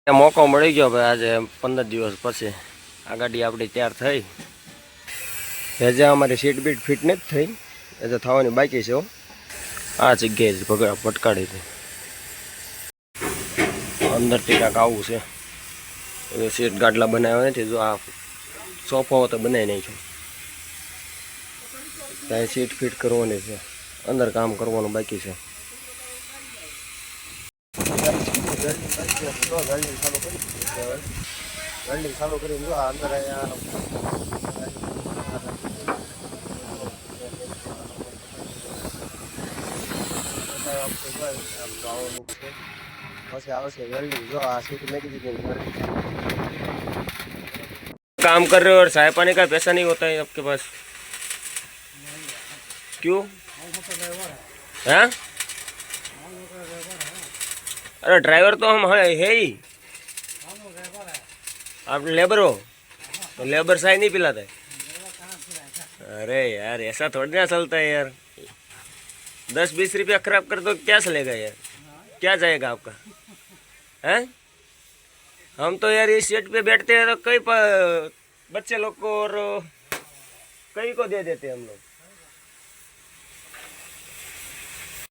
મોકો મળી ગયો ભાઈ આજે 15 દિવસ પછી આ ગાડી આપણી તૈયાર થઈ. હજી અમારી સીટ બીટ ફિટ નથી થઈ, હજી થવાની બાકી છે. આ જગ્યાએ ભગા પટકાડી હતી અંદરથી કાંક આવું છે. સીટ ગાડલા બનાવ્યા નથી, જો આ સોફો તો બનાવી નાખ્યો. ત્યાં સીટ ફિટ કરવાની છે, અંદર કામ કરવાનું બાકી છે. વેલ્ડિંગ ચાલુ કરીને જો અંદર પછી આવશે વેલ્डिंग. जो સીट लगी थी काम कर रहे हो और चाय पानी का पैसा नहीं होता है आपके पास, क्यों? हैं? अरे ड्राइवर तो हम है ही, आप लेबर हो तो लेबर चाय नहीं पिलाता है? अरे यार ऐसा थोड़ी ना चलता है यार, 10-20 रुपया खराब कर दो क्या चलेगा यार, क्या जाएगा आपका? हैं? हम तो यार इस सीट पे बैठते हैं तो कई बच्चे लोग को और कई को दे देते हैं हम लोग.